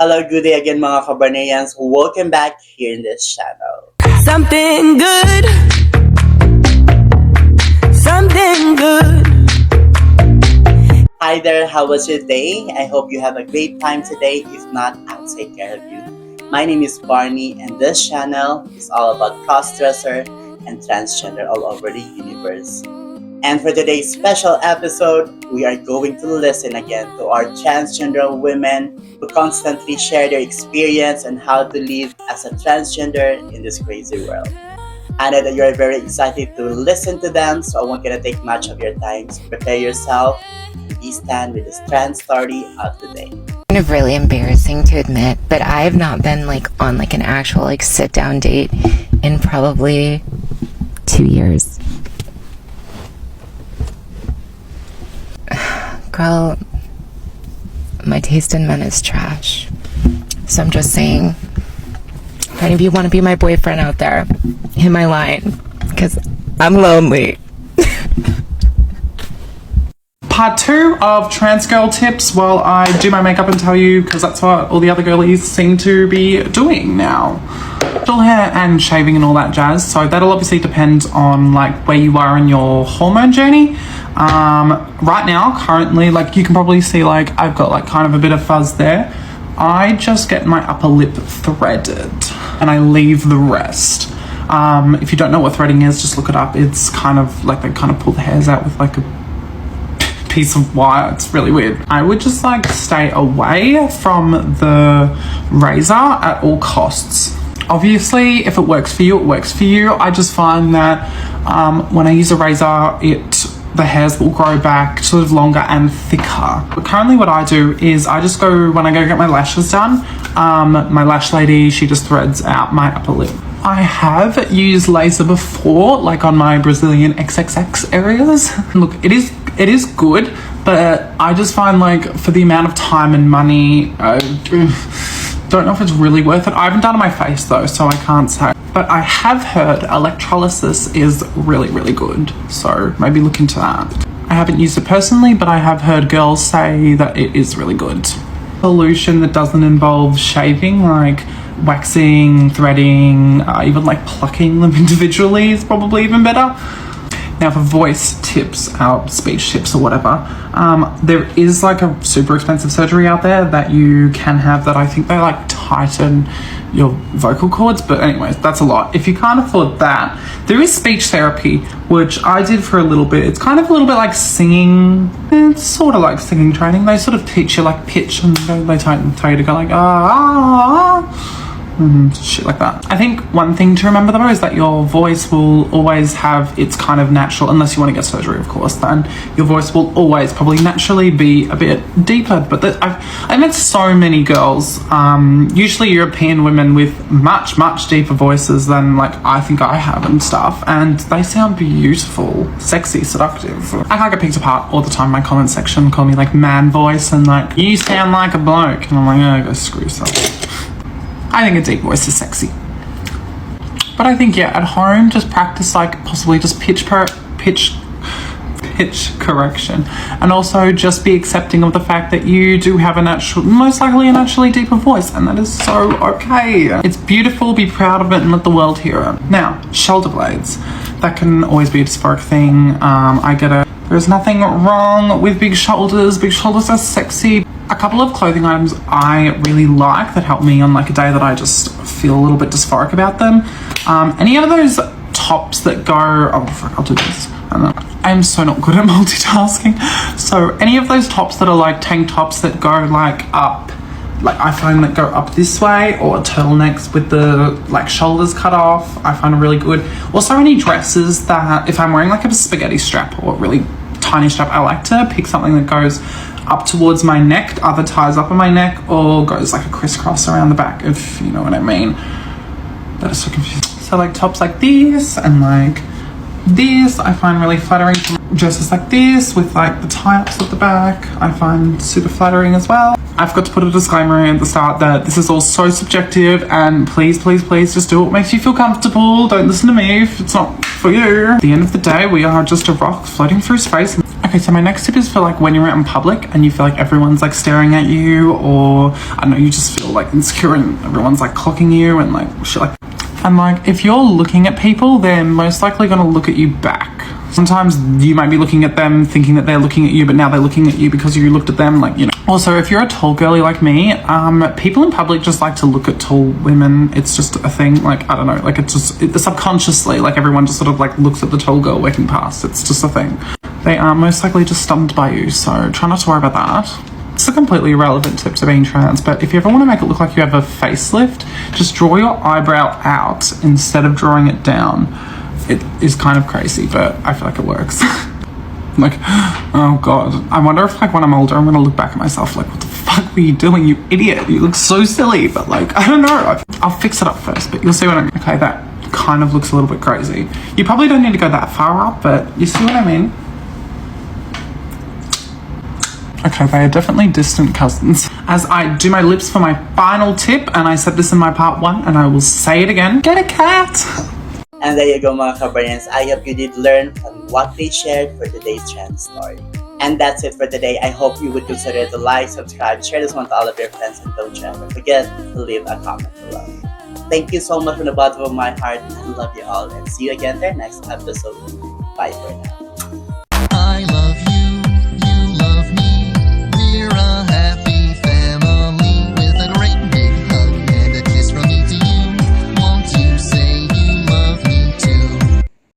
Hello, good day again mga kabarneyans. Welcome back here in this channel. Something good. Something good. Hi there, how was your day? I hope you have a great time today. If not, I'll take care of you. My name is Barney and this channel is all about cross-dresser and transgender all over the universe. And for today's special episode, we are going to listen again to our transgender women who constantly share their experience on how to live as a transgender in this crazy world. I know that you're very excited to listen to them, so I won't gonna take much of your time. So prepare yourself and be stand with this trans story of the day. Kind of really embarrassing to admit, but I have not been on an actual sit down date in probably 2 years. Girl, my taste in men is trash. So I'm just saying, if any of you want to be my boyfriend out there, hit my line, because I'm lonely. Part 2 of trans girl tips while I do my makeup and tell you, because that's what all the other girlies seem to be doing now. Full hair and shaving and all that jazz, so that'll obviously depend on where you are in your hormone journey. Right now, currently, you can probably see I've got kind of a bit of fuzz there. I just get my upper lip threaded and I leave the rest. If you don't know what threading is, just look it up. It's kind of they kind of pull the hairs out with a piece of wire. It's really weird. I would just stay away from the razor at all costs. Obviously, if it works for you, it works for you. I just find that when I use a razor, the hairs will grow back sort of longer and thicker. But currently what I do is I just go, when I go get my lashes done, my lash lady, she just threads out my upper lip. I have used laser before, on my Brazilian XXX areas. Look, it is good, but I just find for the amount of time and money, don't know if it's really worth it. I haven't done it on my face though, so I can't say. But I have heard electrolysis is really, really good. So maybe look into that. I haven't used it personally, but I have heard girls say that it is really good. Solution that doesn't involve shaving, waxing, threading, even plucking them individually is probably even better. Now for voice tips, speech tips or whatever, there is a super expensive surgery out there that you can have that I think they tighten your vocal cords, but anyways, that's a lot. If you can't afford that, there is speech therapy, which I did for a little bit. It's kind of a little bit like singing. It's sort of like singing training. They sort of teach you pitch and they tell you to go shit like that. I think one thing to remember though is that your voice will always have its kind of natural, unless you want to get surgery of course, then your voice will always probably naturally be a bit deeper. But I've met so many girls, usually European women with much deeper voices than I think I have and stuff, and they sound beautiful, sexy, seductive. I can't get picked apart all the time. My comment section call me man voice and you sound like a bloke, and I'm oh, go screw yourself. I think a deep voice is sexy. But I think, yeah, at home, just practice possibly just pitch correction. And also just be accepting of the fact that you do have most likely a naturally deeper voice, and that is so okay. It's beautiful, be proud of it and let the world hear it. Now, shoulder blades. That can always be a dysphoric thing. I get it. There's nothing wrong with big shoulders. Big shoulders are sexy. A couple of clothing items I really like that help me on a day that I just feel a little bit dysphoric about them. Any of those tops that go, oh fuck, I'll do this. I'm so not good at multitasking. So any of those tops that are tank tops that go up, I find that go up this way, or turtlenecks with the shoulders cut off, I find are really good. Also any dresses that, if I'm wearing a spaghetti strap or a really tiny strap, I like to pick something that goes up towards my neck, either ties up on my neck or goes a crisscross around the back, if you know what I mean. That is so confusing. So tops like this and this I find really flattering. dresses like this with like the tie-ups at the back I find super flattering as well. I've got to put a disclaimer in at the start that this is all so subjective, and please just do what makes you feel comfortable. Don't listen to me if it's not for you. At the end of the day, we are just a rock floating through space. Okay, so my next tip is for like when you're out in public and you feel like everyone's like staring at you, or I don't know, you just feel like insecure and everyone's like clocking you and like shit like that. And like if you're looking at people, they're most likely going to look at you back. Sometimes you might be looking at them thinking that they're looking at you, but now they're looking at you because you looked at them, like, you know. Also, if you're a tall girly like me, people in public just like to look at tall women. It's just a thing. Like, I don't know, like subconsciously, like everyone just sort of like looks at the tall girl walking past. It's just a thing. They are most likely just stunned by you, so try not to worry about that. It's a completely irrelevant tip to being trans, but if you ever want to make it look like you have a facelift, just draw your eyebrow out instead of drawing it down. It is kind of crazy, but I feel like it works. Like, oh god, I wonder if like when I'm older I'm gonna look back at myself like, what the fuck were you doing, you idiot? You look so silly. But like, I don't know, I'll fix it up first, but you'll see what I mean. Okay, that kind of looks a little bit crazy. You probably don't need to go that far up, but you see what I mean. Okay, they are definitely distant cousins. As I do my lips for my final tip, and I said this in my part 1 and I will say it again, get a cat. And there you go, mga kabarans. I hope you did learn from what they shared for today's trans story. And that's it for today. I hope you would consider to like, subscribe, share this one to all of your friends, and don't you ever forget to leave a comment below. Thank you so much from the bottom of my heart. I love you all, and see you again in our next episode. Bye for now.